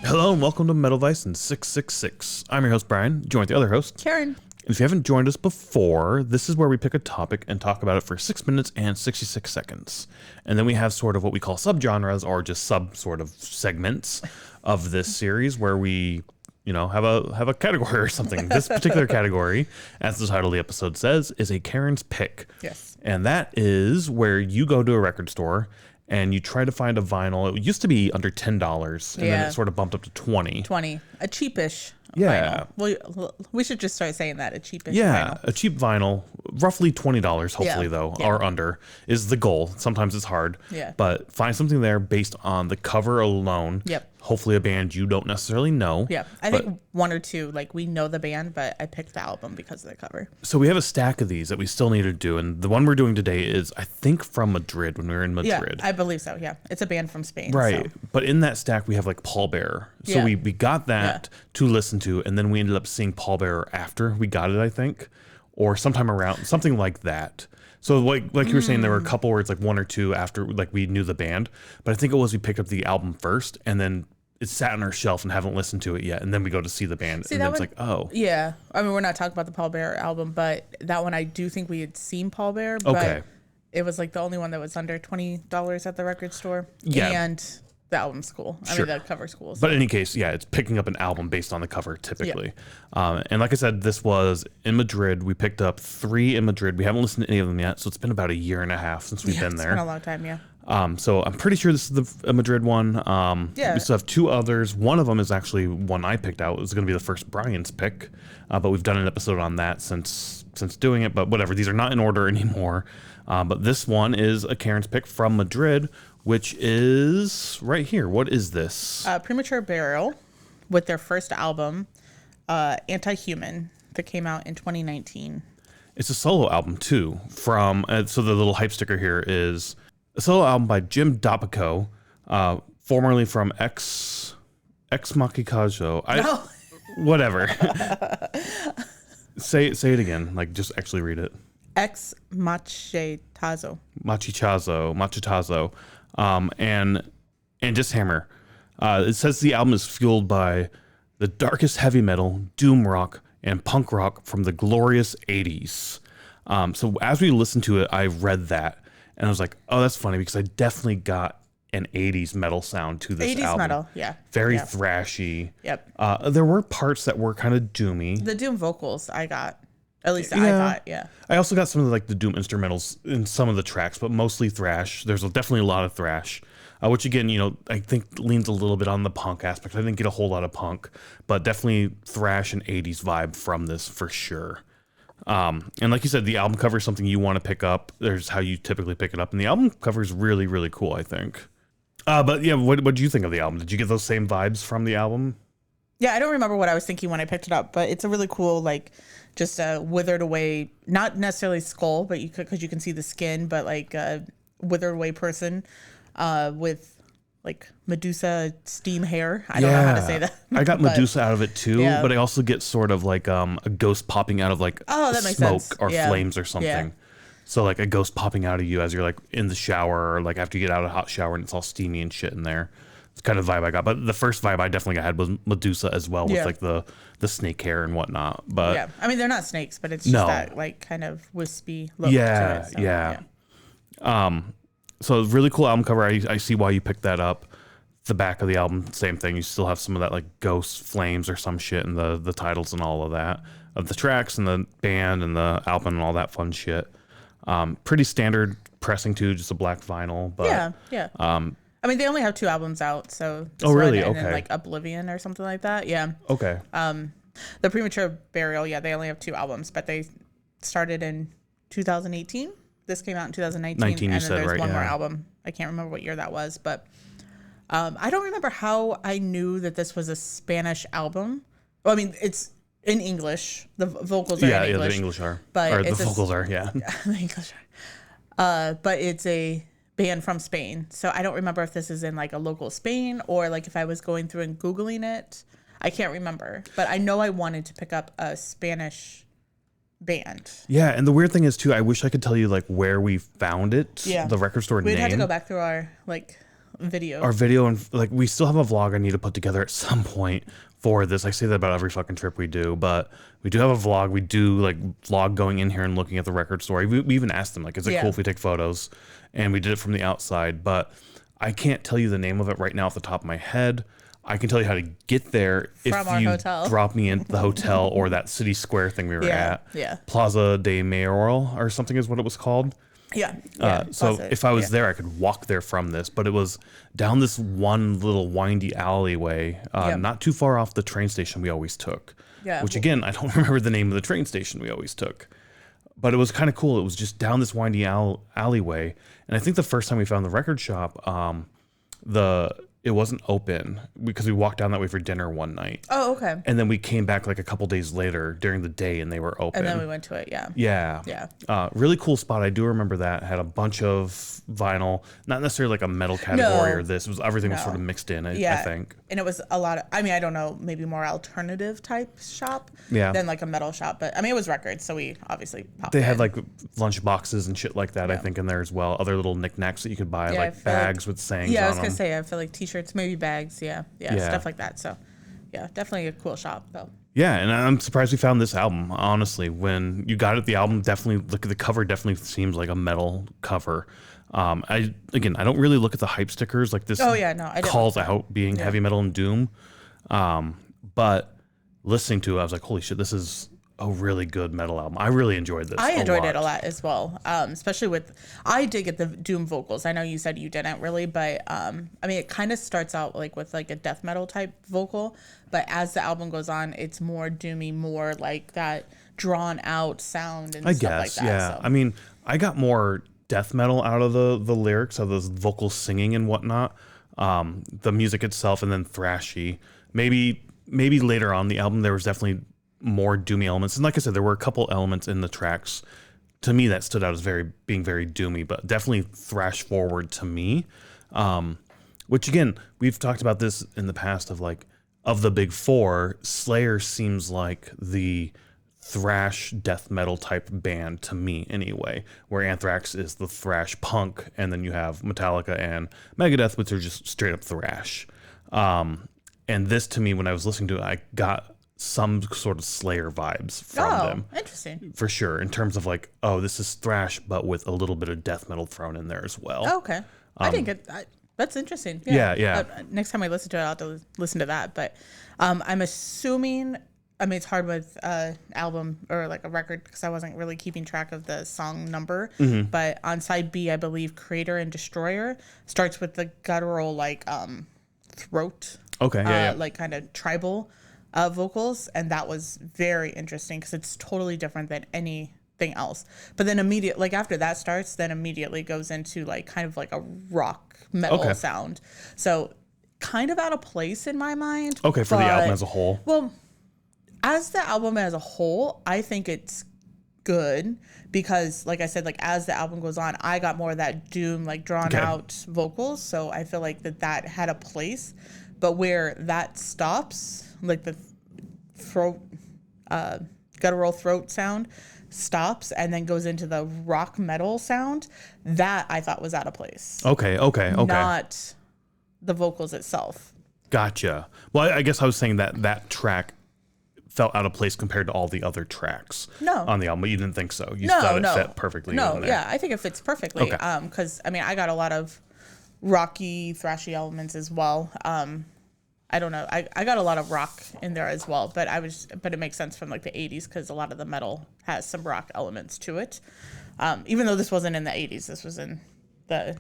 Hello and welcome to MetalVice and 666. I'm your host Brian, joined with the other host, Karen. And if you haven't joined us before, this is where we pick a topic and talk about it for 6 minutes and 66 seconds. And then we have sort of what we call subgenres or just sub sort of segments of this series where we, have a category or something. This particular category, as the title of the episode says, is a Karen's Pick. Yes. And that is where you go to a record store and you try to find a vinyl. It used to be under $10, and then it sort of bumped up to 20. 20. A cheapish Yeah. vinyl. We should just start saying that, a cheapish vinyl. A cheap vinyl, roughly $20, hopefully, Yeah. or under, is the goal. Sometimes it's hard. Yeah. But find something there based on the cover alone. Yep. Hopefully a band you don't necessarily know. Yeah. I think one or two, we know the band, but I picked the album because of the cover. So we have a stack of these that we still need to do. And the one we're doing today is, I think, from Madrid, when we were in Madrid. Yeah, I believe so, yeah. It's a band from Spain. Right. So. But in that stack, we have Paul Bearer. So we got that to listen to, and then we ended up seeing Paul Bearer after we got it, I think, or sometime around, something like that. So like you were saying, there were a couple where it's one or two after we knew the band, but I think it was we picked up the album first, and then it sat on our shelf and haven't listened to it yet, and then we go to see the band, and then it's oh. Yeah. I mean, we're not talking about the Paul Bearer album, but that one I do think we had seen Paul Bearer, but it was the only one that was under $20 at the record store. Yeah. And the album's cool. I mean, the cover's cool. So. But in any case, it's picking up an album based on the cover typically. Yeah. And like I said, this was in Madrid. We picked up 3 in Madrid. We haven't listened to any of them yet, so it's been about a year and a half since we've been there. It's been a long time, yeah. So I'm pretty sure this is a Madrid one. We still have 2 others. One of them is actually one I picked out. It was going to be the first Brian's pick, but we've done an episode on that since doing it. But whatever, these are not in order anymore. But this one is a Karen's Pick from Madrid, which is right here. What is this? Premature Burial, with their first album, Antihuman, that came out in 2019. It's a solo album too. From so the little hype sticker here is a solo album by Jim Dopico, formerly from Ex Machikazo. Whatever. Say it again. Just actually read it. Ex Machitazo. Machitazo. And just Hammer. It says the album is fueled by the darkest heavy metal, doom rock, and punk rock from the glorious 80s. So as we listened to it, I read that, and I was like, oh, that's funny, because I definitely got an 80s metal sound to this 80s album. metal, yeah. Very thrashy. Yep. There were parts that were kind of doomy. The doom vocals I got. At least I thought, yeah. I also got some of the doom instrumentals in some of the tracks, but mostly thrash. There's definitely a lot of thrash, which again, I think leans a little bit on the punk aspect. I didn't get a whole lot of punk, but definitely thrash and 80s vibe from this for sure. And like you said, the album cover is something you want to pick up. There's how you typically pick it up, and the album cover is really, really cool, I think. But yeah, what did you think of the album? Did you get those same vibes from the album? Yeah, I don't remember what I was thinking when I picked it up, but it's a really cool, just a withered away, not necessarily skull, but because you can see the skin, but a withered away person with Medusa steam hair. I don't know how to say that. I got Medusa out of it too, but I also get sort of a ghost popping out of that makes smoke sense. or flames or something. Yeah. So a ghost popping out of you as you're in the shower, or after you get out of a hot shower and it's all steamy and shit in there. It's kind of vibe I got, but the first vibe I definitely had was Medusa as well, with the snake hair and whatnot. But yeah, I mean they're not snakes, but it's just that kind of wispy look. Yeah, to it, so, yeah. So really cool album cover. I see why you picked that up. The back of the album, same thing. You still have some of that ghost flames or some shit in the titles and all of that of the tracks and the band and the album and all that fun shit. Pretty standard pressing too, just a black vinyl. But yeah. I mean, they only have 2 albums out, so really? And okay. then Oblivion or something like that. Yeah. Okay. The Premature Burial, they only have 2 albums, but they started in 2018. This came out in 2019, and then there's one more album. I can't remember what year that was, but I don't remember how I knew that this was a Spanish album. Well, I mean, it's in English. The vocals are in English. Yeah, the English are. But or the vocals are, yeah. The English are. But it's a band from Spain. So I don't remember if this is in a local Spain or if I was going through and Googling it. I can't remember. But I know I wanted to pick up a Spanish band. Yeah, and the weird thing is too, I wish I could tell you where we found it. Yeah. The record store name. We'd have to go back through our video. Our video, and like we still have a vlog I need to put together at some point for this. I say that about every fucking trip we do, but we do have a vlog. We do like vlog going in here and looking at the record store. We even asked them like, is it cool if we take photos? And we did it from the outside, but I can't tell you the name of it right now off the top of my head. I can tell you how to get there from our hotel. Drop me into the hotel or that city square thing we were at. Yeah. Plaza de Mayoral or something is what it was called. Yeah. So if I was there, I could walk there from this, but it was down this one little windy alleyway, not too far off the train station we always took. Yeah. Which again, I don't remember the name of the train station we always took, but it was kind of cool. It was just down this windy alleyway, and I think the first time we found the record shop, it wasn't open because we walked down that way for dinner one night. Oh, okay. And then we came back like a couple days later during the day and they were open. And then we went to it, yeah. Yeah. Really cool spot. I do remember that. Had a bunch of vinyl, not necessarily like a metal category or this. It was everything was sort of mixed in, I think. And it was a lot of, I mean, I don't know, maybe more alternative type shop than like a metal shop. But I mean, it was records, so we obviously popped They had like lunch boxes and shit like that, I think, in there as well. Other little knickknacks that you could buy, like bags with sayings on them. Yeah, I was going to say, I feel like t-shirts, maybe bags, stuff like that. So, yeah, definitely a cool shop, though. Yeah, and I'm surprised we found this album, honestly. When you got it, the album definitely, look at the cover, definitely seems like a metal cover. I don't really look at the hype stickers like this. Calls out being heavy metal and doom. But listening to it, I was like, holy shit, this is a really good metal album. I really enjoyed this. I enjoyed it a lot as well, especially I did get the doom vocals. I know you said you didn't really, but I mean, it kind of starts out like with like a death metal type vocal, but as the album goes on, it's more doomy, more like that drawn out sound and stuff like that. Yeah. So. I mean, I got more death metal out of the lyrics, of those vocal singing and whatnot, the music itself, and then thrashy. Maybe later on the album there was definitely more doomy elements, and like I said, there were a couple elements in the tracks to me that stood out as being very doomy, but definitely thrash forward to me. Which again, we've talked about this in the past of the big four, Slayer seems like the thrash death metal type band to me anyway, where Anthrax is the thrash punk, and then you have Metallica and Megadeth, which are just straight up thrash. And this to me, when I was listening to it, I got some sort of Slayer vibes from them. Interesting. For sure, in terms of like, oh, this is thrash, but with a little bit of death metal thrown in there as well. Oh, okay. I think that's interesting. Yeah. Next time I listen to it, I'll have to listen to that. But I'm assuming, I mean, it's hard with album or like a record because I wasn't really keeping track of the song number. Mm-hmm. But on side B, I believe Creator and Destroyer starts with the guttural like throat. Okay. Like kind of tribal vocals, and that was very interesting because it's totally different than anything else. But then after that starts, then immediately goes into like kind of like a rock metal sound. So kind of out of place in my mind. Okay, for the album as a whole. Well, as the album as a whole, I think it's good because, like I said, like as the album goes on, I got more of that doom, like drawn out vocals. So I feel like that had a place. But where that stops, like the throat, guttural throat sound stops and then goes into the rock metal sound, that I thought was out of place. Okay. Not the vocals itself. Gotcha. Well, I guess I was saying that track felt out of place compared to all the other tracks on the album, but you didn't think so. You thought it fit perfectly. No, yeah, I think it fits perfectly. Because I mean, I got a lot of rocky, thrashy elements as well. I don't know. I got a lot of rock in there as well, but it makes sense from like the 80s because a lot of the metal has some rock elements to it. Even though this wasn't in the 80s, this was in the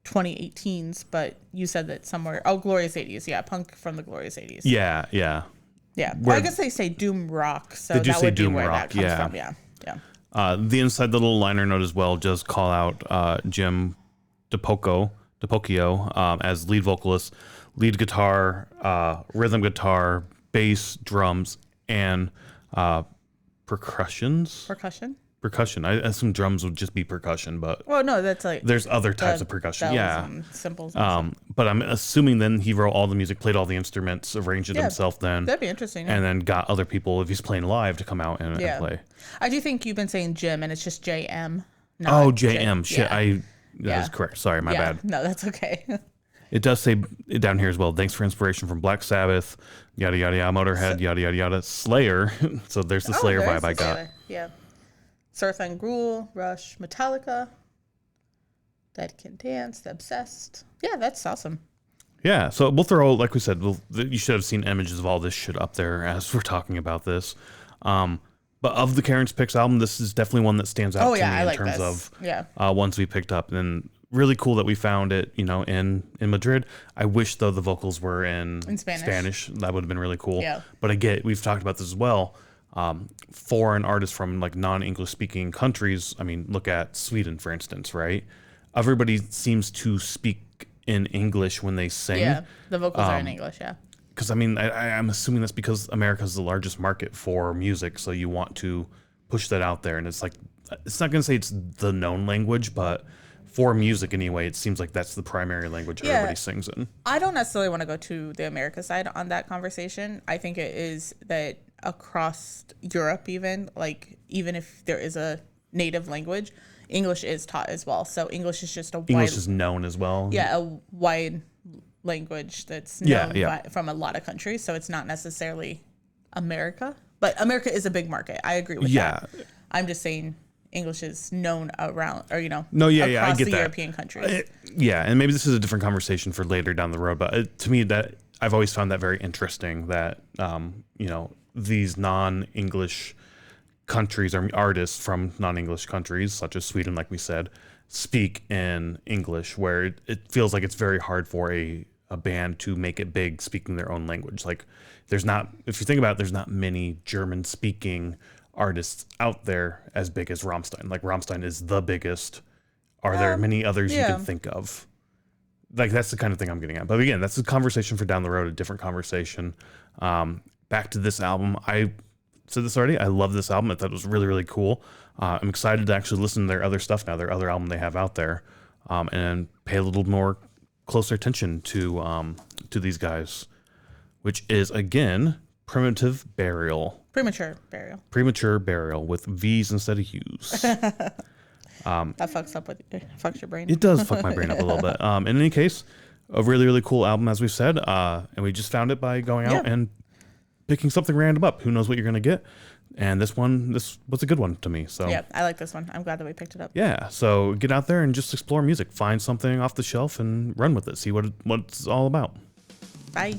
2018s, but you said that somewhere, Glorious 80s. Yeah, punk from the Glorious 80s. Yeah. Well, I guess they say doom rock, so that would be where that comes from. Yeah. The inside the little liner note as well just call out Jim DePocchio as lead vocalist, lead guitar, rhythm guitar, bass, drums, and percussion. I assume drums would just be percussion, but no, that's like there's other types of percussion. Yeah, and cymbals. But I'm assuming then he wrote all the music, played all the instruments, arranged it himself. Then that'd be interesting. And then got other people, if he's playing live, to come out and play. I do think you've been saying Jim, and it's just JM. JM. Shit, That is correct. Sorry, my bad. No, that's okay. It does say it down here as well. Thanks for inspiration from Black Sabbath, yada yada yada, Motorhead, yada yada yada, Slayer. So there's the Slayer vibe I got. Yeah. Surf and Gruel, Rush, Metallica, Dead Can Dance, The Obsessed. Yeah, that's awesome. Yeah, so we'll throw, like we said, you should have seen images of all this shit up there as we're talking about this. But of the Karen's Picks album, this is definitely one that stands out to me in terms of ones we picked up. And really cool that we found it, in Madrid. I wish, though, the vocals were in Spanish. That would have been really cool. Yeah. But again, we've talked about this as well. Foreign artists from like non-English speaking countries. I mean, look at Sweden, for instance, right? Everybody seems to speak in English when they sing. Yeah, the vocals are in English, yeah. Because, I mean, I'm assuming that's because America is the largest market for music, so you want to push that out there. And it's like, it's not going to say it's the known language, but for music anyway, it seems like that's the primary language everybody sings in. I don't necessarily want to go to the America side on that conversation. I think it is that across Europe even if there is a native language, English is taught as well. So English is just English is known as well. Yeah, a wide language that's known from a lot of countries. So it's not necessarily America, but America is a big market. I agree with that. I'm just saying English is known around, or across I get the European countries. And maybe this is a different conversation for later down the road. But to me, that I've always found that very interesting. That these non-English countries or artists from non-English countries, such as Sweden, like we said, speak in English, where it feels like it's very hard for a band to make it big speaking their own language. Like, if you think about it, there's not many German-speaking artists out there as big as Rammstein. Like, Rammstein is the biggest. Are there many others you can think of? Like, that's the kind of thing I'm getting at. But again, that's a conversation for down the road, a different conversation. Back to this album. I said this already. I love this album. I thought it was really, really cool. I'm excited to actually listen to their other stuff now, their other album they have out there, and pay a little more closer attention to these guys, which is, again, Premature Burial with V's instead of U's. That fucks your brain. It does fuck my brain up a little bit. In any case, a really, really cool album, as we've said, and we just found it by going out and picking something random up. Who knows what you're going to get? And this was a good one to me. So yeah, I like this one. I'm glad that we picked it up. Yeah, so get out there and just explore music. Find something off the shelf and run with it. See what it's all about. Bye.